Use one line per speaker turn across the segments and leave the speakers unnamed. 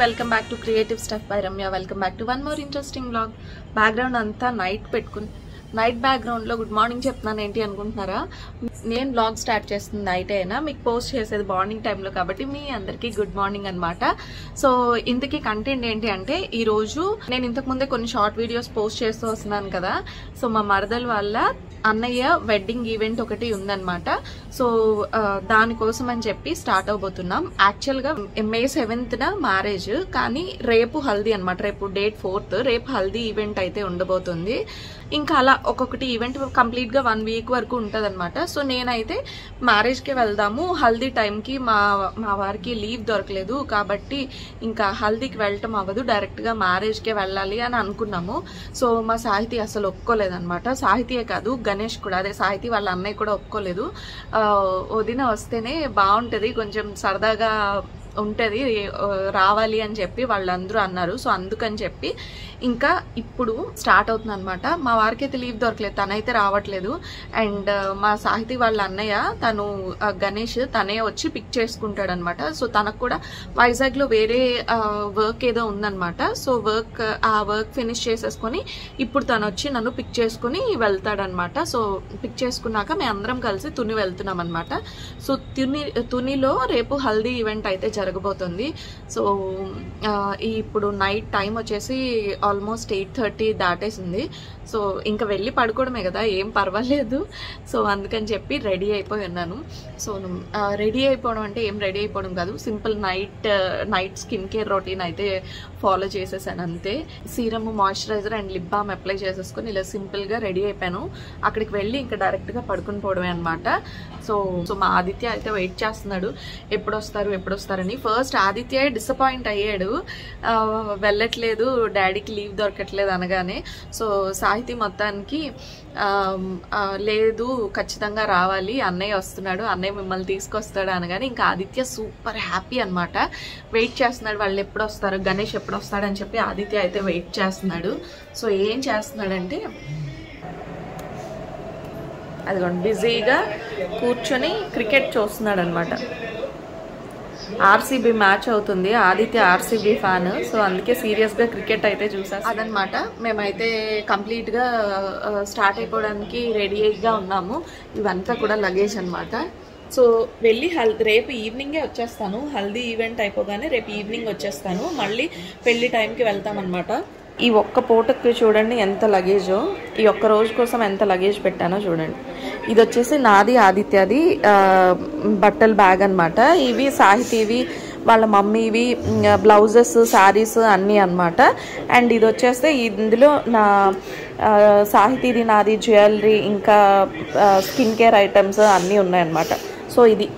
Welcome back to creative stuff by Ramya. Welcome back to one more interesting blog. Background అంతా night బ్యాక్గ్రౌండ్లో good morning చెప్తున్నాను ఏంటి అనుకుంటున్నారా? నేను బ్లాగ్ స్టార్ట్ చేస్తుంది నైట్ అయినా, మీకు పోస్ట్ చేసేది మార్నింగ్ టైంలో కాబట్టి మీ అందరికీ గుడ్ మార్నింగ్ అనమాట. సో ఇంతకీ కంటెంట్ ఏంటి అంటే, ఈరోజు నేను ఇంతకుముందే కొన్ని షార్ట్ వీడియోస్ పోస్ట్ చేస్తూ వస్తున్నాను కదా. సో మా మరదల వాళ్ళ అన్నయ్య వెడ్డింగ్ ఈవెంట్ ఒకటి ఉందన్నమాట. సో దానికోసం అని చెప్పి స్టార్ట్ అవబోతున్నాం. యాక్చువల్గా May 7th మ్యారేజ్, కానీ రేపు హల్దీ అనమాట. రేపు డేట్ 4th, రేపు హల్దీ ఈవెంట్ అయితే ఉండబోతుంది. ఇంకా అలా ఒక్కొక్కటి ఈవెంట్ కంప్లీట్గా 1 వీక్ వరకు ఉంటుంది అనమాట. సో నేనైతే మ్యారేజ్కి వెళ్దాము, హల్దీ టైంకి మా వారికి లీవ్ దొరకలేదు కాబట్టి ఇంకా హల్దీకి వెళ్ళటం అవ్వదు, డైరెక్ట్గా మ్యారేజ్కే వెళ్ళాలి అని అనుకున్నాము. సో మా సాహితీ అసలు ఒప్పుకోలేదన్నమాట. సాహితీయే కాదు, గణేష్ కూడా, అదే సాహితీ వాళ్ళ అన్నయ్య కూడా ఒప్పుకోలేదు. వదిన వస్తేనే బాగుంటుంది, కొంచెం సరదాగా ఉంటుంది, రావాలి అని చెప్పి వాళ్ళందరూ అన్నారు. సో అందుకని చెప్పి ఇంకా ఇప్పుడు స్టార్ట్ అవుతుంది అనమాట. మా వారికి అయితే లీవ్ దొరకలేదు, తనైతే రావట్లేదు. అండ్ మా సాహితీ వాళ్ళ అన్నయ్య తను గణేష్ తనే వచ్చి పిక్ చేసుకుంటాడు అనమాట. సో తనకు కూడా వైజాగ్లో వేరే వర్క్ ఏదో ఉందన్నమాట. సో ఆ వర్క్ ఫినిష్ చేసేసుకొని ఇప్పుడు తను వచ్చి నన్ను పిక్ చేసుకుని వెళ్తాడనమాట. సో పిక్ చేసుకున్నాక మేము అందరం కలిసి తుని వెళ్తున్నాం అనమాట. సో తునిలో రేపు హల్దీ ఈవెంట్ అయితే జరగబోతుంది. సో ఇప్పుడు నైట్ టైం వచ్చేసి ఆల్మోస్ట్ 8:30 దాటేసింది. సో ఇంకా వెళ్ళి పడుకోవడమే కదా, ఏం పర్వాలేదు. సో అందుకని చెప్పి రెడీ అయిపోయి ఉన్నాను. సో రెడీ అయిపోవడం అంటే ఏం రెడీ అయిపోవడం కాదు, simple night skin care routine అయితే ఫాలో చేసేసాను అంతే. Serum, moisturiser and lip balm apply చేసేసుకొని ఇలా సింపుల్గా రెడీ అయిపోయాను. అక్కడికి వెళ్ళి ఇంకా డైరెక్ట్గా పడుకుని పోవడమే అనమాట. సో మా ఆదిత్య అయితే వెయిట్ చేస్తున్నాడు, ఎప్పుడు వస్తారని. ఫస్ట్ ఆదిత్య డిసప్పాయింట్ అయ్యాడు, వెళ్ళట్లేదు, డాడీకి లీవ్ దొరకట్లేదు అనగానే. సో సాహితీ మొత్తానికి లేదు, ఖచ్చితంగా రావాలి, అన్నయ్య వస్తున్నాడు, అన్నయ్య మిమ్మల్ని తీసుకొస్తాడు అనగానే ఇంకా ఆదిత్య సూపర్ హ్యాపీ అనమాట. వెయిట్ చేస్తున్నాడు, వాళ్ళు ఎప్పుడు వస్తారు, గణేష్ ఎప్పుడు వస్తాడని చెప్పి ఆదిత్య అయితే వెయిట్ చేస్తున్నాడు. సో ఏం చేస్తున్నాడంటే, అదిగోండి బిజీగా కూర్చొని క్రికెట్ చూస్తున్నాడు అనమాట. ఆర్సీబీ మ్యాచ్ అవుతుంది, ఆదిత్య ఆర్సీబీ ఫ్యాన్. సో అందుకే సీరియస్గా క్రికెట్ అయితే చూసాను అదనమాట. మేమైతే కంప్లీట్గా స్టార్ట్ అయిపోవడానికి రెడీగా ఉన్నాము. ఇవంతా కూడా లగేజ్ అనమాట. సో వెళ్ళి రేపు ఈవినింగే వచ్చేస్తాను, హల్దీ ఈవెంట్ అయిపోగానే రేపు ఈవినింగ్ వచ్చేస్తాను. మళ్ళీ పెళ్లి టైంకి వెళ్తామన్నమాట. ఈ ఒక్క పూటకి చూడండి ఎంత లగేజో, ఈ ఒక్క రోజు కోసం ఎంత లగేజ్ పెట్టానో చూడండి. ఇది వచ్చేసి నాది, ఆదిత్యది బట్టల బ్యాగ్ అనమాట. ఇవి సాహితీవి, వాళ్ళ మమ్మీవి బ్లౌజెస్, శారీస్ అన్నీ అనమాట. అండ్ ఇది వచ్చేస్తే ఇందులో నా సాహితీది, నాది జ్యువెలరీ, ఇంకా స్కిన్ కేర్ ఐటమ్స్ అన్నీ ఉన్నాయన్నమాట. సో ఇది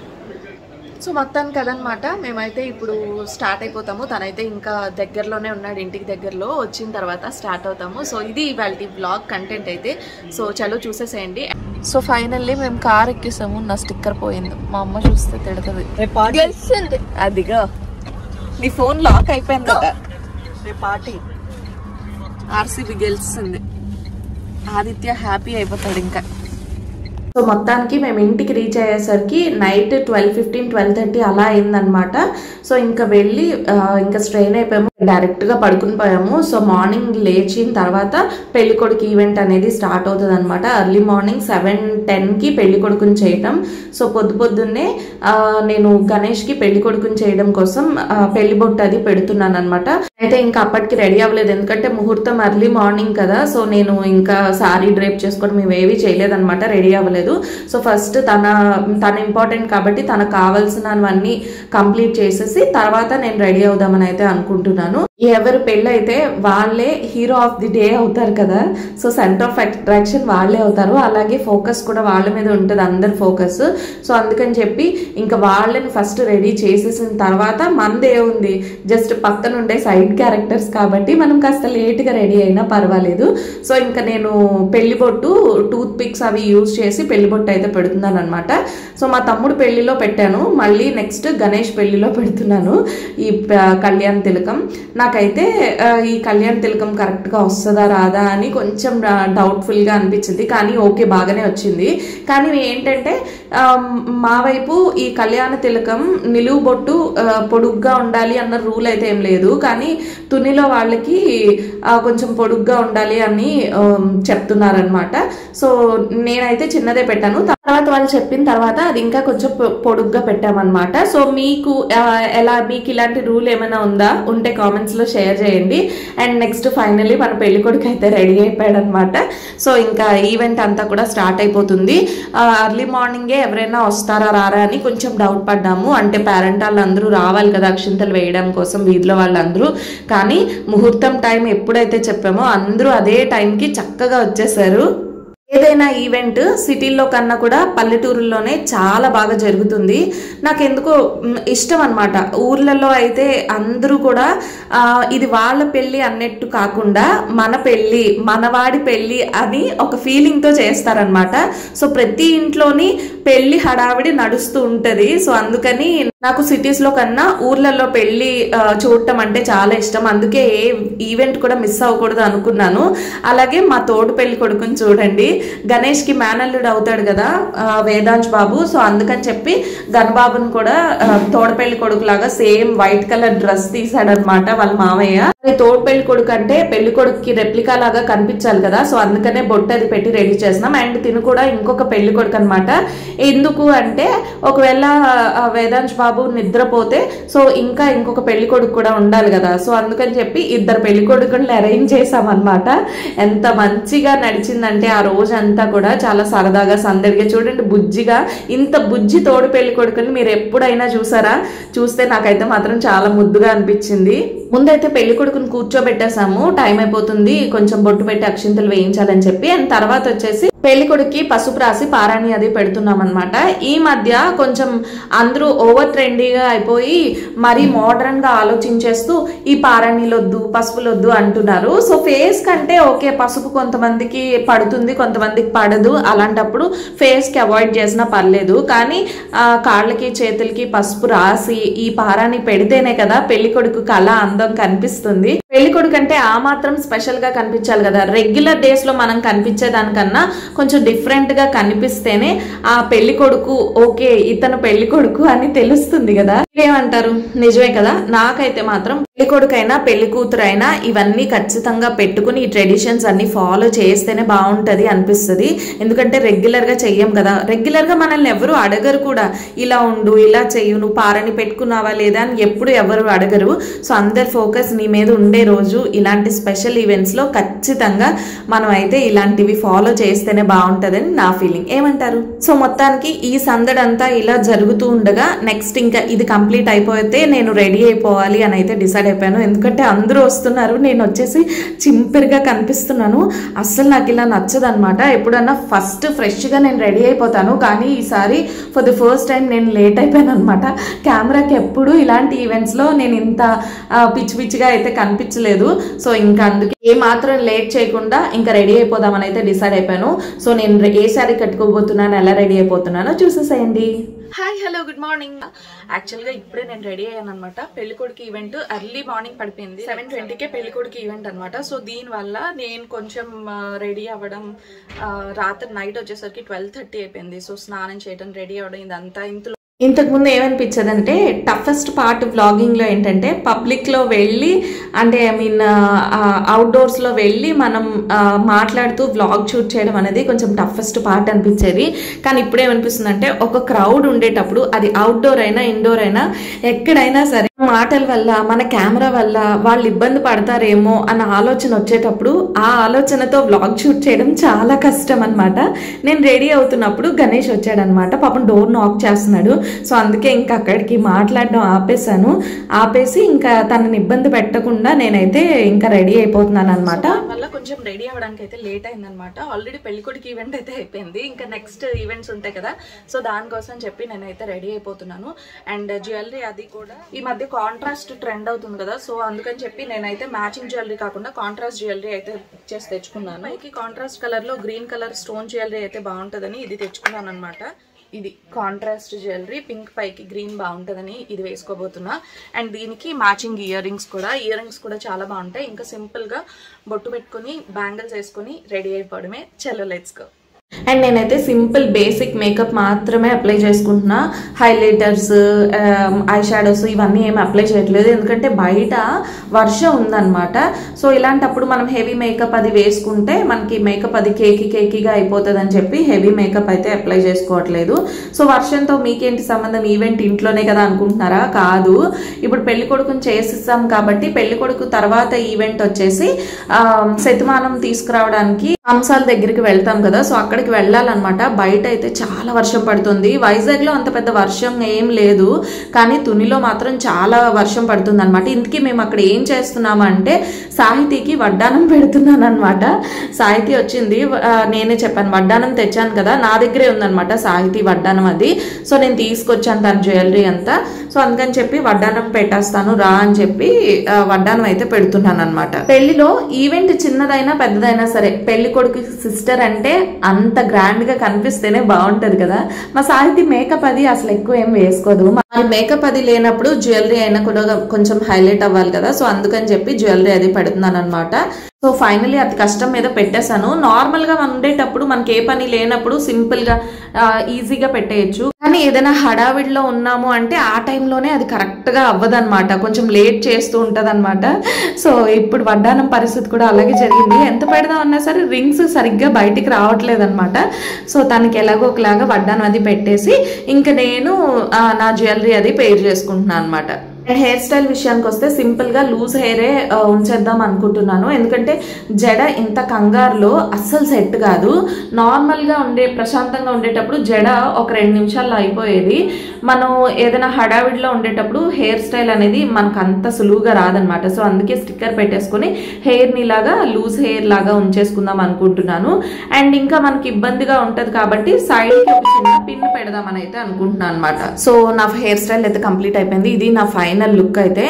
మొత్తానికి కదనమాట. మేమైతే ఇప్పుడు స్టార్ట్ అయిపోతాము. తనైతే ఇంకా దగ్గరలోనే ఉన్నాడు, ఇంటికి దగ్గరలో, వచ్చిన తర్వాత స్టార్ట్ అవుతాము. సో ఇది ఇవాళ బ్లాగ్ కంటెంట్ అయితే. సో చలో చూసేసేయండి. సో ఫైనల్లీ మేము కార్ ఎక్కేసాము, నా స్టిక్కర్ పోయింది, మా అమ్మ చూస్తే తిడుతుంది. అదిగా నీ ఫోన్ లాక్ అయిపోయింది కదా. పార్టీ ఆర్సీబీ గెలిచింది, ఆదిత్య హ్యాపీ అయిపోతాడు ఇంకా. సో మొత్తానికి మేము ఇంటికి రీచ్ అయ్యేసరికి నైట్ 12:15, 12:30 అలా అయిందనమాట. సో ఇంకా వెళ్ళి ఇంకా స్ట్రెయిన్ అయిపోయాము, డైరెక్ట్గా పడుకుని పోయాము. సో మార్నింగ్ లేచిన తర్వాత పెళ్లి కొడుకు ఈవెంట్ అనేది స్టార్ట్ అవుతుంది అనమాట. ఎర్లీ మార్నింగ్ 7:10కి పెళ్లి కొడుకుని చేయటం. సో పొద్దున్నే నేను గణేష్కి పెళ్లి కొడుకుని చేయడం కోసం పెళ్లి బొట్టు అది పెడుతున్నాను అనమాట. అయితే ఇంకా అప్పటికి రెడీ అవ్వలేదు, ఎందుకంటే ముహూర్తం ఎర్లీ మార్నింగ్ కదా. సో నేను ఇంకా సారీ డ్రేప్ చేసుకోవడం ఇవేవి చేయలేదన్నమాట, రెడీ అవ్వలేదు. సో ఫస్ట్ తన ఇంపార్టెంట్ కాబట్టి తనకు కావాల్సినవన్నీ కంప్లీట్ చేసేసి తర్వాత నేను రెడీ అవుదామని అయితే అనుకుంటున్నాను. ఎవరు పెళ్ళైతే వాళ్ళే హీరో ఆఫ్ ది డే అవుతారు కదా. సో సెంటర్ ఆఫ్ అట్రాక్షన్ వాళ్ళే అవుతారు, అలాగే ఫోకస్ కూడా వాళ్ళ మీద ఉంటుంది, అందరి ఫోకస్. సో అందుకని చెప్పి ఇంకా వాళ్ళని ఫస్ట్ రెడీ చేసేసిన తర్వాత మనదే ఉంది, జస్ట్ పక్కన ఉండే సైడ్ క్యారెక్టర్స్ కాబట్టి మనం కాస్త లేట్గా రెడీ అయినా పర్వాలేదు. సో ఇంకా నేను పెళ్లి బొట్టు, టూత్ పిక్స్ అవి యూజ్ చేసి పెళ్లి బొట్టు అయితే పెడుతున్నాను అనమాట. సో మా తమ్ముడు పెళ్లిలో పెట్టాను, మళ్ళీ నెక్స్ట్ గణేష్ పెళ్లిలో పెడుతున్నాను ఈ కళ్యాణ్ తిలకం. నాకు నాకైతే ఈ కళ్యాణ తిలకం కరెక్ట్గా వస్తుందా రాదా అని కొంచెం డౌట్ఫుల్గా అనిపించింది. కానీ ఓకే బాగానే వచ్చింది. కానీ ఏంటంటే మా వైపు ఈ కళ్యాణ తిలకం నిలువు బొట్టు పొడుగ్గా ఉండాలి అన్న రూల్ అయితే ఏం లేదు. కానీ తునిలో వాళ్ళకి కొంచెం పొడుగ్గా ఉండాలి అని చెప్తున్నారనమాట. సో నేనైతే చిన్నదే పెట్టాను. తర్వాత వాళ్ళు చెప్పిన తర్వాత అది ఇంకా కొంచెం పొడుగ్గా పెట్టామన్నమాట. సో మీకు ఇలాంటి రూల్ ఏమైనా ఉందా ఉంటే కామెంట్స్ లో షేర్ చేయండి. అండ్ నెక్స్ట్ ఫైనల్లీ మన పెళ్లి కొడుకు అయితే రెడీ అయిపోయాడు అనమాట. సో ఇంకా ఈవెంట్ అంతా కూడా స్టార్ట్ అయిపోతుంది. అర్లీ మార్నింగే ఎవరైనా వస్తారా రారా అని కొంచెం డౌట్ పడ్డాము. అంటే పేరెంట్ వాళ్ళందరూ రావాలి కదా అక్షింతలు వేయడం కోసం వీధిలో వాళ్ళందరూ. కానీ ముహూర్తం టైం ఎప్పుడైతే చెప్పామో అందరూ అదే టైంకి చక్కగా వచ్చేసారు. ఏదైనా ఈవెంట్ సిటీల్లో కన్నా కూడా పల్లెటూరుల్లోనే చాలా బాగా జరుగుతుంది. నాకు ఎందుకో ఇష్టం అనమాట. ఊర్లలో అయితే అందరూ కూడా ఇది వాళ్ళ పెళ్ళి అన్నట్టు కాకుండా మన పెళ్ళి మనవాడి పెళ్ళి అని ఒక ఫీలింగ్తో చేస్తారనమాట. సో ప్రతి ఇంట్లోని పెళ్ళి హడావిడి నడుస్తూ ఉంటుంది. సో అందుకని నాకు సిటీస్లో కన్నా ఊర్లలో పెళ్ళి చూడటం అంటే చాలా ఇష్టం. అందుకే ఏ ఈవెంట్ కూడా మిస్ అవ్వకూడదు అనుకున్నాను. అలాగే మా తోడు పెళ్లి కొడుకుని చూడండి, గణేష్ కి మేనల్లుడు అవుతాడు కదా వేదాంశ్ బాబు. సో అందుకని చెప్పి గణబాబుని కూడా తోడపెళ్లి కొడుకు లాగా సేమ్ వైట్ కలర్ డ్రెస్ తీసాడనమాట వాళ్ళ మామయ్య. తోడపెళ్లి కొడుకు అంటే పెళ్లి కొడుకుకి రెప్లికా లాగా కనిపించాలి కదా. సో అందుకనే బొట్టు అది పెట్టి రెడీ చేసినాం. అండ్ తిను కూడా ఇంకొక పెళ్లి కొడుకు అనమాట. ఎందుకు అంటే ఒకవేళ వేదాంశ్ బాబు నిద్రపోతే సో ఇంకా ఇంకొక పెళ్లి కొడుకు కూడా ఉండాలి కదా. సో అందుకని చెప్పి ఇద్దరు పెళ్లి కొడుకుని అరేంజ్ చేసామన్నమాట. ఎంత మంచిగా నడిచిందంటే ఆ రోజు అంతా కూడా చాలా సరదాగా సందడిగా. చూడండి బుజ్జిగా, ఇంత బుజ్జి తోడు పెళ్లి కొడుకుని మీరు ఎప్పుడైనా చూసారా? చూస్తే నాకైతే మాత్రం చాలా ముద్దుగా అనిపించింది. ముందైతే పెళ్లి కొడుకుని కూర్చోబెట్టేసాము, టైం అయిపోతుంది కొంచెం బొట్టు పెట్టి అక్షింతలు వేయించాలని చెప్పి. అండ్ తర్వాత వచ్చేసి పెళ్లి కొడుక్కి పసుపు రాసి పారాణి అది పెడుతున్నాం అనమాట. ఈ మధ్య కొంచెం అందరూ ఓవర్ ట్రెండీగా అయిపోయి మరీ మోడర్న్ గా ఆలోచించేస్తూ ఈ పారాణిలొద్దు పసుపులొద్దు అంటున్నారు. సో ఫేస్ కంటే ఓకే పసుపు కొంతమందికి పడుతుంది కొంతమందికి పడదు. అలాంటప్పుడు ఫేస్ కి అవాయిడ్ చేసినా పర్లేదు. కానీ కాళ్ళకి చేతులకి పసుపు రాసి ఈ పారాణి పెడితేనే కదా పెళ్లి కొడుకు కళ అందం కనిపిస్తుంది. పెళ్లి కొడుకు అంటే ఆ మాత్రం స్పెషల్ గా కనిపించాలి కదా. రెగ్యులర్ డేస్ లో మనం కనిపించేదానికన్నా కొంచెం డిఫరెంట్ గా కనిపిస్తేనే ఆ పెళ్లి కొడుకు ఓకే ఇతను పెళ్లి కొడుకు అని తెలుస్తుంది కదా. ఏమంటారు? నిజమే కదా. నాకైతే మాత్రం పెళ్లి కొడుకైనా పెళ్లి కూతురైనా ఇవన్నీ ఖచ్చితంగా పెట్టుకుని ఈ ట్రెడిషన్స్ అన్ని ఫాలో చేస్తేనే బాగుంటది అనిపిస్తుంది. ఎందుకంటే రెగ్యులర్ గా చెయ్యం కదా. రెగ్యులర్ గా మనల్ని ఎవరు అడగరు కూడా, ఇలా ఉండు ఇలా చెయ్యు నువ్వు పారని పెట్టుకున్నావా లేదా అని ఎప్పుడు ఎవరు అడగరు. సో అందరి ఫోకస్ నీ మీద ఉండే రోజు ఇలాంటి స్పెషల్ ఈవెంట్స్ లో ఖచ్చితంగా మనం అయితే ఇలాంటివి ఫాలో చేస్తేనే బాగుంటదని నా ఫీలింగ్. ఏమంటారు? సో మొత్తానికి ఈ సందడంతా ఇలా జరుగుతూ ఉండగా నెక్స్ట్ ఇంకా ఇది కంప్లీట్ అయిపోతే నేను రెడీ అయిపోవాలి అని అయితే డిసైడ్ అయిపోయాను. ఎందుకంటే అందరూ వస్తున్నారు, నేను వచ్చేసి చింపిరిగా కనిపిస్తున్నాను. అస్సలు నాకు ఇలా నచ్చదు అనమాట. ఎప్పుడన్నా ఫస్ట్ ఫ్రెష్ గా నేను రెడీ అయిపోతాను, కానీ ఈసారి ఫర్ ది ఫస్ట్ టైం నేను లేట్ అయిపోయాను అనమాట. కెమెరాకి ఎప్పుడు ఇలాంటి ఈవెంట్స్ లో నేను ఇంత పిచ్చి పిచ్చిగా అయితే కనిపించలేదు. సో ఇంకా అందుకే ఏ మాత్రం లేట్ చేయకుండా ఇంకా రెడీ అయిపోదామని అయితే డిసైడ్ అయిపోయాను. సో నేను ఏ శారీ కట్టుకోబోతున్నాను ఎలా రెడీ అయిపోతున్నానో చూసేసేయండి. Hi hello good morning. యాక్చువల్గా ఇప్పుడే నేను రెడీ అయ్యాను అనమాట. పెళ్లి కొడుకు ఈవెంట్ ఎర్లీ మార్నింగ్ పడిపోయింది. 7:20కే పెళ్లి కొడుకు ఈవెంట్ అనమాట. సో దీనివల్ల నేను కొంచెం రెడీ అవ్వడం రాత్రి నైట్ వచ్చేసరికి 12:30 అయిపోయింది. సో స్నానం చేయడం రెడీ అవ్వడం ఇదంతా ఇంతకుముందు ఏమనిపించదు అంటే టఫెస్ట్ పార్ట్ వ్లాగింగ్లో ఏంటంటే పబ్లిక్లో వెళ్ళి అంటే ఐ మీన్ అవుట్డోర్స్లో వెళ్ళి మనం మాట్లాడుతూ వ్లాగ్ షూట్ చేయడం అనేది కొంచెం టఫెస్ట్ పార్ట్ అనిపించేది. కానీ ఇప్పుడు ఏమనిపిస్తుంది అంటే ఒక క్రౌడ్ ఉండేటప్పుడు అది అవుట్డోర్ అయినా ఇండోర్ అయినా ఎక్కడైనా సరే మాటల వల్ల మన కెమెరా వల్ల వాళ్ళు ఇబ్బంది పడతారేమో అన్న ఆలోచన వచ్చేటప్పుడు ఆ ఆలోచనతో వ్లాగ్ షూట్ చేయడం చాలా కష్టం అనమాట. నేను రెడీ అవుతున్నప్పుడు గణేష్ వచ్చాడనమాట. పాపం డోర్ నాక్ చేస్తున్నాడు. సో అందుకే ఇంకా అక్కడికి మాట్లాడడం ఆపేసి ఇంకా తనని ఇబ్బంది పెట్టకుండా నేనైతే ఇంకా రెడీ అయిపోతున్నాను అనమాట. వల్ల కొంచెం రెడీ అవ్వడానికి అయితే లేట్ అయిందనమాట. ఆల్రెడీ పెళ్లికొడుకు ఈవెంట్ అయితే అయిపోయింది, ఇంకా నెక్స్ట్ ఈవెంట్స్ ఉంటాయి కదా. సో దానికోసం చెప్పి నేనైతే రెడీ అయిపోతున్నాను. అండ్ జ్యువెలరీ అది కూడా ఈ మధ్య కాంట్రాస్ట్ ట్రెండ్ అవుతుంది కదా. సో అందుకని చెప్పి నేనైతే మ్యాచింగ్ జ్యువెలరీ కాకుండా కాంట్రాస్ట్ జ్యువెలరీ అయితే చేసి తెచ్చుకున్నాను. కాంట్రాస్ట్ కలర్ లో గ్రీన్ కలర్ స్టోన్ జ్యువెలరీ అయితే బాగుంటుందని ఇది తెచ్చుకున్నాను అనమాట. ఇది కాంట్రాస్ట్ జ్యువెలరీ, పింక్ పైకి గ్రీన్ బాగుంటుందని ఇది వేసుకోబోతున్నా. అండ్ దీనికి మ్యాచింగ్ ఇయర్ రింగ్స్ కూడా చాలా బాగుంటాయి. ఇంకా సింపుల్గా బొట్టు పెట్టుకొని బ్యాంగిల్స్ వేసుకొని రెడీ అయిపోవడమే. చలో లెట్స్ గో. అండ్ నేనైతే సింపుల్ బేసిక్ మేకప్ మాత్రమే అప్లై చేసుకుంటున్నా. హైలైటర్స్, ఐ షాడోస్ ఇవన్నీ ఏమి అప్లై చేయట్లేదు, ఎందుకంటే బయట వర్షం ఉందన్నమాట. సో ఇలాంటప్పుడు మనం హెవీ మేకప్ అది వేసుకుంటే మనకి మేకప్ అది కేకీగా అయిపోతుంది అని చెప్పి హెవీ మేకప్ అయితే అప్లై చేసుకోవట్లేదు. సో వర్షంతో మీకేంటి సంబంధం, ఈవెంట్ ఇంట్లోనే కదా అనుకుంటున్నారా? కాదు, ఇప్పుడు పెళ్లి కొడుకుని చేసిస్తాం కాబట్టి పెళ్లి కొడుకు తర్వాత ఈవెంట్ వచ్చేసి శతమానం తీసుకురావడానికి కంసాల దగ్గరికి వెళ్తాం కదా. సో అక్కడికి వెళ్ళాలన్నమాట. బయట అయితే చాలా వర్షం పడుతుంది. వైజాగ్ లో అంత పెద్ద వర్షం ఏం లేదు, కానీ తునిలో మాత్రం చాలా వర్షం పడుతుంది అనమాట. ఇందుకే మేము అక్కడ ఏం చేస్తున్నాము అంటే సాహితీకి వడ్డానం పెడుతున్నాను అనమాట. సాహితీ వచ్చింది, నేనే చెప్పాను వడ్డానం తెచ్చాను కదా, నా దగ్గరే ఉందనమాట సాహితీ వడ్డానం అది. సో నేను తీసుకొచ్చాను తన జ్యువెలరీ అంతా. సో అందుకని చెప్పి వడ్డానం పెట్టేస్తాను రా అని చెప్పి వడ్డానం అయితే పెడుతున్నాను అనమాట. పెళ్లిలో ఈవెంట్ చిన్నదైనా పెద్దదైనా సరే పెళ్లి కొడుకు సిస్టర్ అంటే అంత గ్రాండ్ గా కనిపిస్తేనే బాగుంటది కదా. మా సాహితీ మేకప్ అది అసలు ఎక్కువ ఏం వేసుకోదు. మేకప్ అది లేనప్పుడు జ్యువెలరీ అయినా కూడా కొంచెం హైలైట్ అవ్వాలి కదా. సో అందుకని చెప్పి జ్యువెలరీ అది పెడుతున్నాను అనమాట. సో ఫైనలీ అది కష్టం మీద పెట్టేశాను. నార్మల్ గా ఉండేటప్పుడు మనకి ఏ పని లేనప్పుడు సింపుల్ గా ఈజీగా పెట్టేయచ్చు, కానీ ఏదైనా హడావిడిలో ఉన్నాము అంటే ఆ టైంలోనే అది కరెక్ట్ గా అవ్వదన్నమాట, కొంచెం లేట్ చేస్తూ ఉంటది అనమాట. సో ఇప్పుడు వడ్డానం పరిస్థితి కూడా అలాగే జరిగింది. ఎంత పెడదాం అన్నా సరే రింగ్స్ సరిగ్గా బయటికి రావట్లేదు అనమాట. సో తనకి ఎలాగో ఒకలాగా వడ్డానం అది పెట్టేసి ఇంకా నేను నా జ్యువెలరీ అది పేర్ చేసుకుంటున్నాను అనమాట. అండ్ హెయిర్ స్టైల్ విషయానికి వస్తే సింపుల్ గా లూజ్ హెయిరే ఉంచేద్దాం అనుకుంటున్నాను, ఎందుకంటే జడ ఇంత కంగారులో అస్సలు సెట్ కాదు. నార్మల్ గా ప్రశాంతంగా ఉండేటప్పుడు జడ ఒక 2 నిమిషాల్లో అయిపోయేది. మనం ఏదైనా హడావిడిలో ఉండేటప్పుడు హెయిర్ స్టైల్ అనేది మనకు అంత సులువుగా రాదనమాట. సో అందుకే స్టిక్కర్ పెట్టేసుకుని హెయిర్ ని లాగా లూజ్ హెయిర్ లాగా ఉంచేసుకుందాం అనుకుంటున్నాను. అండ్ ఇంకా మనకి ఇబ్బందిగా ఉంటది కాబట్టి సైడ్ కి ఒక చిన్న పిన్ పెడదామని అయితే అనుకుంటున్నాను అనమాట. సో నా హెయిర్ స్టైల్ అయితే కంప్లీట్ అయిపోయింది. ఇది నా ఫైనల్ లుక్ అయితే.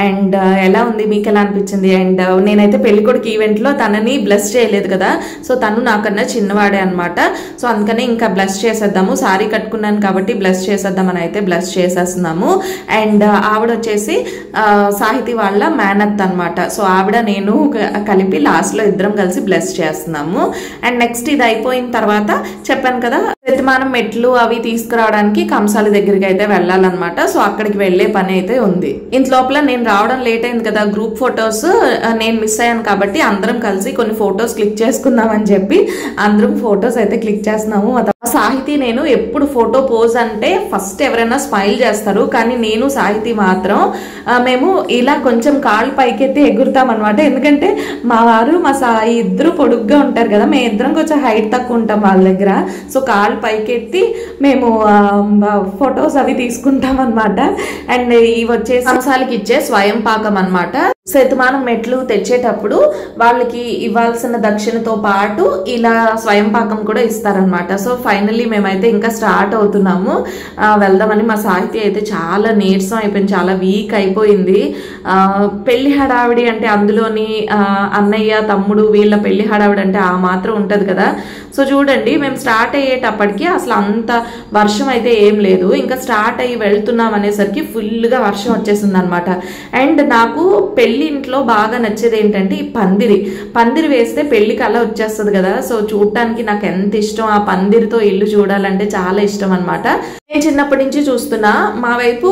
అండ్ ఎలా ఉంది, మీకు ఎలా అనిపించింది? అండ్ నేనైతే పెళ్లికొడుకు ఈవెంట్ లో తనని బ్లెస్ చేయలేదు కదా, సో తను నాకన్నా చిన్నవాడే అనమాట. సో అందుకని ఇంకా బ్లెస్ చేసేద్దాము, సారీ కట్టుకున్నాను కాబట్టి బ్లెస్ చేసేద్దామని అయితే బ్లెస్ చేసేస్తున్నాము. అండ్ ఆవిడ వచ్చేసి సాహితీ వాళ్ళ మేనత్ అనమాట. సో ఆవిడ నేను కలిపి లాస్ట్ లో ఇద్దరం కలిసి బ్లెస్ చేస్తున్నాము. అండ్ నెక్స్ట్ ఇది అయిపోయిన తర్వాత చెప్పాను కదా శతమానం మెట్లు అవి తీసుకురావడానికి కంసాల దగ్గరికి అయితే వెళ్ళాలన్నమాట. సో అక్కడికి వెళ్లే పని అయితే ఉంది. ఇంత లోపల నేను రావడం లేట్ అయింది కదా, గ్రూప్ ఫొటోస్ నేను మిస్ అయ్యాను కాబట్టి అందరం కలిసి కొన్ని ఫొటోస్ క్లిక్ చేసుకుందాం అని చెప్పి అందరం ఫొటోస్ అయితే క్లిక్ చేస్తున్నాము. సాహితీ నేను ఎప్పుడు ఫోటో పోజ్ అంటే ఫస్ట్ ఎవరైనా స్మైల్ చేస్తారు, కానీ నేను సాహితీ మాత్రం మేము ఇలా కొంచెం కాళ్ళు పైకెత్తి ఎగురుతాం అనమాట. ఎందుకంటే మా వారు మా సాయి ఇద్దరు పొడుగ్గా ఉంటారు కదా, మేము ఇద్దరం కొంచెం హైట్ తక్కువ ఉంటాం వాళ్ళ దగ్గర. సో కాళ్ళు పైకెత్తి మేము ఫొటోస్ అవి తీసుకుంటాం అనమాట. అండ్ ఇవి వచ్చేసి కంసాలకి ఇచ్చే స్వయం పాకం అనమాట. శతమానం మెట్లు తెచ్చేటప్పుడు వాళ్ళకి ఇవ్వాల్సిన దక్షిణతో పాటు ఇలా స్వయం పాకం కూడా ఇస్తారనమాట. సో ఫైనల్లీ మేమైతే ఇంకా స్టార్ట్ అవుతున్నాము వెళ్దామని. మా సాహితీ అయితే చాలా నీరసం అయిపోయింది, చాలా వీక్ అయిపోయింది. పెళ్లి హడావిడి అంటే అందులోని అన్నయ్య తమ్ముడు వీళ్ళ పెళ్లి హడావిడి అంటే ఆ మాత్రం ఉంటది కదా. సో చూడండి మేము స్టార్ట్ అయ్యేటప్పటికి అసలు అంత వర్షం అయితే ఏం లేదు, ఇంకా స్టార్ట్ అయ్యి వెళ్తున్నాం అనేసరికి ఫుల్గా వర్షం వచ్చేసింది అనమాట. అండ్ నాకు పెళ్లి ఇంట్లో బాగా నచ్చేది ఏంటంటే ఈ పందిరి వేస్తే పెళ్లికి అలా వచ్చేస్తుంది కదా. సో చూడటానికి నాకు ఎంత ఇష్టం, ఆ పందిరితో ఇల్లు చూడాలంటే చాలా ఇష్టం అనమాట. నేను చిన్నప్పటి నుంచి చూస్తున్నా, మా వైపు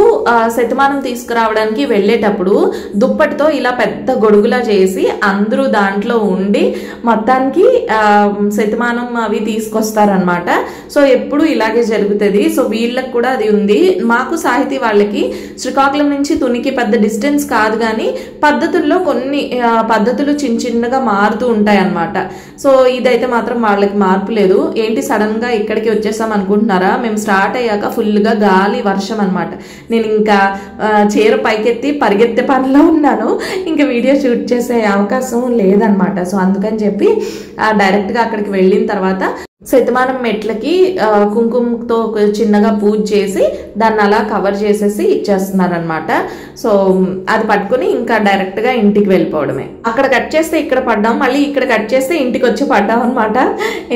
శతమానం తీసుకురావడానికి వెళ్ళేటప్పుడు దుప్పటితో ఇలా పెద్ద గొడుగులా చేసి అందరూ దాంట్లో ఉండి మొత్తానికి శతమానం అవి తీసుకొస్తారనమాట. సో ఎప్పుడు ఇలాగే జరుగుతుంది. సో వీళ్ళకి కూడా అది ఉంది. మాకు సాహితీ వాళ్ళకి శ్రీకాకుళం నుంచి తునికి పెద్ద డిస్టెన్స్ కాదు, కానీ పద్ధతుల్లో కొన్ని పద్ధతులు చిన్నగా మారుతూ ఉంటాయి అన్నమాట. సో ఇదైతే మాత్రం వాళ్ళకి మార్పు లేదు. ఏంటి సడన్ గా ఇక్కడికి వచ్చేసాం అనుకుంటున్నారా? మేము స్టార్ట్ అయ్యాక ఫుల్ గా గాలి వర్షం అనమాట. నేను ఇంకా చీర పైకెత్తి పరిగెత్తే పనిలో ఉన్నాను, ఇంకా వీడియో షూట్ చేసే అవకాశం లేదనమాట. సో అందుకని చెప్పి డైరెక్ట్ గా అక్కడికి వెళ్ళిన తర్వాత శతమానం మెట్లకి కుంకుమతో చిన్నగా పూజ చేసి దాన్ని అలా కవర్ చేసేసి ఇచ్చేస్తున్నారనమాట. సో అది పట్టుకుని ఇంకా డైరెక్ట్ గా ఇంటికి వెళ్ళిపోవడమే. అక్కడ కట్ చేస్తే ఇక్కడ పడ్డాం, మళ్ళీ ఇక్కడ కట్ చేస్తే ఇంటికి వచ్చి పడ్డాం అనమాట.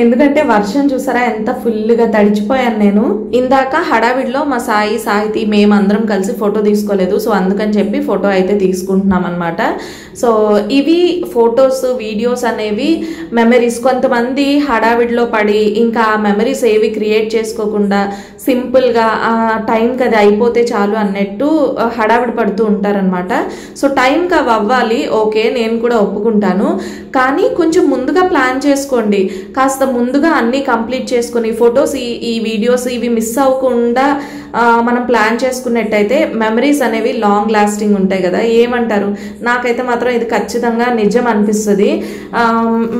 ఎందుకంటే వర్షం చూసారా ఎంత ఫుల్ గా తడిచిపోయాను నేను. ఇందాక హడావిడిలో మా సాహితి మేమందరం కలిసి ఫోటో తీసుకోలేదు. సో అందుకని చెప్పి ఫోటో అయితే తీసుకుంటున్నాం అనమాట. సో ఇవి ఫొటోస్ వీడియోస్ అనేవి మెమరీస్. కొంతమంది హడావిడిలో పడి ఇంకా మెమరీస్ ఏవి క్రియేట్ చేసుకోకుండా సింపుల్ గా టైంకి అది అయిపోతే చాలు అన్నట్టు హడావిడి పడుతూ ఉంటారనమాట. సో టైంకి అవి అవ్వాలి, ఓకే, నేను కూడా ఒప్పుకుంటాను. కానీ కొంచెం ముందుగా ప్లాన్ చేసుకోండి. కాస్త ముందుగా అన్ని కంప్లీట్ చేసుకుని ఫొటోస్ ఈ వీడియోస్ ఇవి మిస్ అవ్వకుండా మనం ప్లాన్ చేసుకున్నట్టయితే మెమరీస్ అనేవి లాంగ్ లాస్టింగ్ ఉంటాయి కదా. ఏమంటారు? నాకైతే మాత్రం ఇది ఖచ్చితంగా నిజం అనిపిస్తుంది.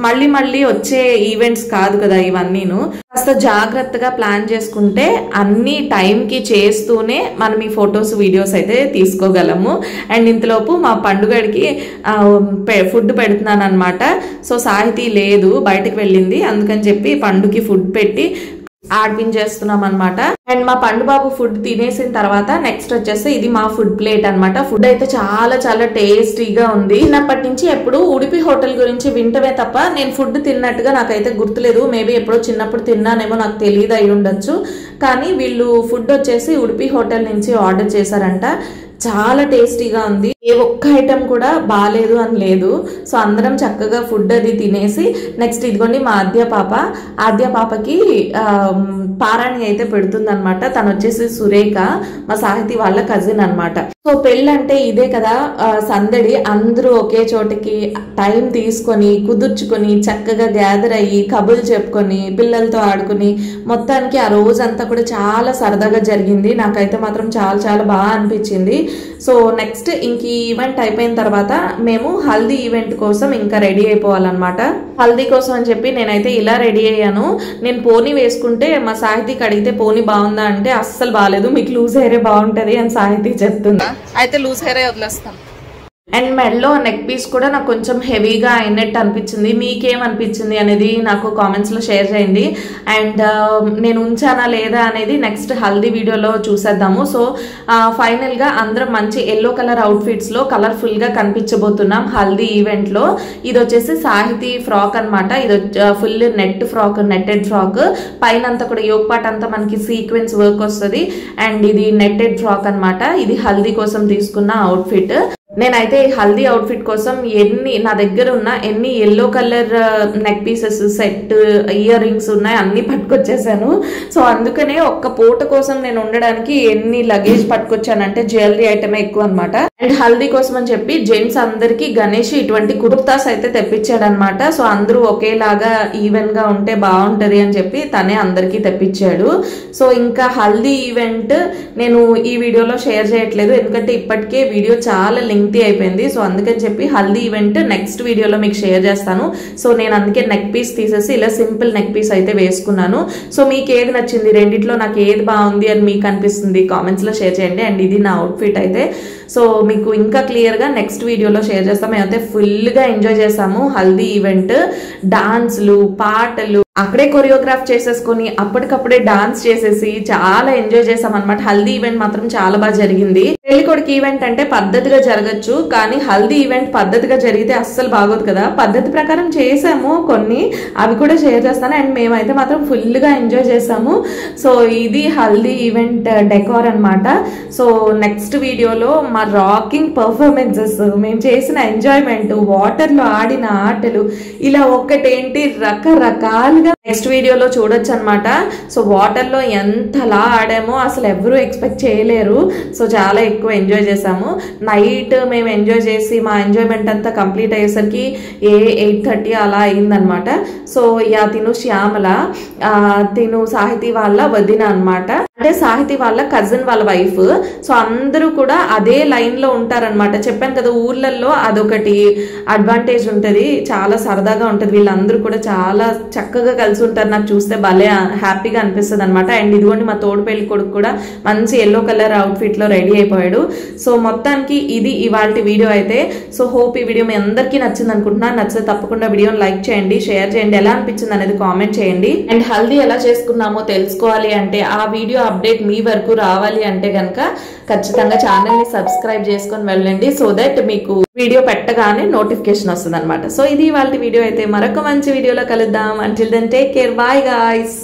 మళ్ళీ మళ్ళీ వచ్చే ఈవెంట్స్ కాదు కదా ఇవన్నీను. కాస్త జాగ్రత్తగా ప్లాన్ చేసుకుంటే అన్ని టైంకి చేస్తూనే మనం ఈ ఫొటోస్ వీడియోస్ అయితే తీసుకోగలము. అండ్ ఇంతలోపు మా పండుగడికి ఫుడ్ పెడుతున్నాను అనమాట. సో సాహితీ లేదు, బయటకు వెళ్ళింది. అందుకని చెప్పి పండుకి ఫుడ్ పెట్టి ఆడిపించేస్తున్నాం అనమాట. అండ్ మా పండు బాబు ఫుడ్ తినేసిన తర్వాత నెక్స్ట్ వచ్చేసి ఇది మా ఫుడ్ ప్లేట్ అనమాట. ఫుడ్ అయితే చాలా చాలా టేస్టీగా ఉంది. చిన్నప్పటి నుంచి ఎప్పుడు ఉడిపి హోటల్ గురించి వింటమే తప్ప నేను ఫుడ్ తిన్నట్టుగా నాకైతే గుర్తులేదు. మేబీ ఎప్పుడో చిన్నప్పుడు తిన్నానేమో, నాకు తెలియదు, అయి ఉండొచ్చు. కానీ వీళ్ళు ఫుడ్ వచ్చేసి ఉడిపి హోటల్ నుంచి ఆర్డర్ చేశారంట. చాలా టేస్టీగా ఉంది. ఏ ఒక్క ఐటమ్ కూడా బాగాలేదు అని లేదు. సో అందరం చక్కగా ఫుడ్ అది తినేసి నెక్స్ట్ ఇదిగోండి మా ఆద్య పాపకి పారాణి అయితే పెడుతుంది అనమాట. తను వచ్చేసి సురేఖ, మా సాహితీ వాళ్ళ కజిన్ అనమాట. సో పెళ్ళంటే ఇదే కదా సందడి. అందరూ ఒకే చోటికి టైం తీసుకొని కుదుర్చుకొని చక్కగా గ్యాదర్ అయ్యి కబుర్లు చెప్పుకొని పిల్లలతో ఆడుకుని మొత్తానికి ఆ రోజంతా కూడా చాలా సరదాగా జరిగింది. నాకైతే మాత్రం చాలా చాలా బాగా అనిపించింది. సో నెక్స్ట్ ఇంక ఈ ఈవెంట్ అయిపోయిన తర్వాత మేము హల్దీ ఈవెంట్ కోసం ఇంకా రెడీ అయిపోవాలన్నమాట. హల్దీ కోసం అని చెప్పి నేనైతే ఇలా రెడీ అయ్యాను. నేను పోనీ వేసుకుంటే మా సాహితీకి అడిగితే పోనీ బాగుందా అంటే అస్సలు బాగాలేదు, మీకు లూజ్ హెయిరే బాగుంటది అని సాహితీ చెప్తుంది. అయితే లూజ్ హెయిరే వదిలేస్తాం. అండ్ మెడలో నెక్ పీస్ కూడా నాకు కొంచెం హెవీగా అయినట్టు అనిపించింది. మీకేమనిపించింది అనేది నాకు కామెంట్స్లో షేర్ చేయండి. అండ్ నేను ఉంచానా లేదా అనేది నెక్స్ట్ హల్దీ వీడియోలో చూసేద్దాము. సో ఫైనల్గా అందరం మంచి ఎల్లో కలర్ అవుట్ఫిట్స్లో కలర్ఫుల్గా కనిపించబోతున్నాం హల్దీ ఈవెంట్లో. ఇది వచ్చేసి సాహితీ ఫ్రాక్ అనమాట. ఇది ఫుల్ నెట్టెడ్ ఫ్రాక్. పైన అంతా కూడా యోగ్ పార్ట్ అంతా మనకి సీక్వెన్స్ వర్క్ వస్తుంది. అండ్ ఇది నెట్టెడ్ ఫ్రాక్ అనమాట. ఇది హల్దీ కోసం తీసుకున్న అవుట్ఫిట్. నేనైతే హల్దీ అవుట్ఫిట్ కోసం నా దగ్గర ఉన్న ఎన్ని yellow colour neck pieces set ear rings ఉన్నాయి అన్ని పట్టుకొచ్చేసాను. సో అందుకనే ఒక్క పూట కోసం నేను ఉండడానికి ఎన్ని లగేజ్ పట్టుకొచ్చానంటే జ్యువెలరీ ఐటమే ఎక్కువ అనమాట. అండ్ హల్దీ కోసం అని చెప్పి జెంట్స్ అందరికి గణేష్ ఇటువంటి కుర్తాస్ అయితే తెప్పించాడు అనమాట. సో అందరూ ఒకేలాగా ఈవెన్ గా ఉంటే బాగుంటది అని చెప్పి తనే అందరికి తెప్పించాడు. సో ఇంకా హల్దీ ఈవెంట్ నేను ఈ వీడియోలో షేర్ చేయట్లేదు, ఎందుకంటే ఇప్పటికే వీడియో చాలా లెంగ్తీ అయిపోయింది. సో అందుకని చెప్పి హల్దీ ఈవెంట్ నెక్స్ట్ వీడియోలో మీకు షేర్ చేస్తాను. సో నేను అందుకే నెక్ పీస్ తీసేసి ఇలా సింపుల్ నెక్ పీస్ అయితే వేసుకున్నాను. సో మీకు ఏది నచ్చింది, రెండిట్లో నాకు ఏది బాగుంది అని మీకు అనిపిస్తుంది కామెంట్స్ లో షేర్ చేయండి. అండ్ ఇది నా అవుట్ఫిట్ అయితే. సో మీకు ఇంకా క్లియర్ గా నెక్స్ట్ వీడియోలో షేర్ చేస్తాం. మేమైతే ఫుల్ గా ఎంజాయ్ చేసాము హల్దీ ఈవెంట్. డాన్స్లు, పాటలు, అక్కడే కొరియోగ్రాఫ్ చేసేసుకొని అప్పటికప్పుడే డాన్స్ చేసేసి చాలా ఎంజాయ్ చేసాం అనమాట. హల్దీ ఈవెంట్ మాత్రం చాలా బాగా జరిగింది. పెళ్లి కొడుకు ఈవెంట్ అంటే పద్ధతిగా జరగచ్చు, కానీ హల్దీ ఈవెంట్ పద్ధతిగా జరిగితే అస్సలు బాగోదు కదా. పద్ధతి ప్రకారం చేసాము కొన్ని, అవి కూడా షేర్ చేస్తాను. అండ్ మేమైతే మాత్రం ఫుల్ గా ఎంజాయ్ చేసాము. సో ఇది హల్దీ ఈవెంట్ డెకార్ అనమాట. సో నెక్స్ట్ వీడియోలో మా రాకింగ్ పర్ఫార్మెన్సెస్, మేము చేసిన ఎంజాయ్మెంట్, వాటర్ లో ఆడిన ఆటలు, ఇలా ఒక్కటేంటి రకరకాలుగా నెక్స్ట్ వీడియోలో చూడొచ్చు అనమాట. సో వాటర్ లో ఎంతలా ఆడామో అసలు ఎవరు ఎక్స్పెక్ట్ చేయలేరు. సో చాలా ఎక్కువ ఎంజాయ్ చేసాము. నైట్ మేము ఎంజాయ్ చేసి మా ఎంజాయ్మెంట్ అంతా కంప్లీట్ అయ్యేసరికి 8:30 అలా అయిందనమాట. సో తిను శ్యామల, తిను సాహితీ వాళ్ళ వదిన అనమాట. అంటే సాహితి వాళ్ళ కజిన్ వాళ్ళ వైఫ్. సో అందరూ కూడా అదే లైన్ లో ఉంటారనమాట. చెప్పాను కదా ఊర్లలో అదొకటి అడ్వాంటేజ్ ఉంటది, చాలా సరదాగా ఉంటది. వీళ్ళందరూ కూడా చాలా చక్కగా కలిసి ఉంటారు. నాకు చూస్తే భలే హ్యాపీగా అనిపిస్తుంది అనమాట. అండ్ ఇదిగోండి మా తోడు పెళ్లి కొడుకు కూడా మంచి ఎల్లో కలర్ అవుట్ఫిట్ లో రెడీ అయిపోయాడు. సో మొత్తానికి ఇది ఇవాల్టి వీడియో అయితే. సో హోప్ ఈ వీడియో మీ అందరికీ నచ్చింది అనుకుంటున్నాను. నచ్చితే తప్పకుండా వీడియోని లైక్ చేయండి, షేర్ చేయండి, ఎలా అనిపించింది అనేది కామెంట్ చేయండి. అండ్ హల్దీ ఎలా చేసుకున్నామో తెలుసుకోవాలి అంటే, ఆ వీడియో అప్డేట్ మీ వరకు రావాలి అంటే కనుక ఖచ్చితంగా ఛానల్ ని సబ్స్క్రైబ్ చేసుకొని వెళ్ళండి. సో దట్ మీకు వీడియో పెట్టగానే నోటిఫికేషన్ వస్తుంది అనమాట. సో ఇది ఇవాల్టి వీడియో అయితే. మరొక మంచి వీడియోలో కలుద్దాం. Until then take care, bye guys.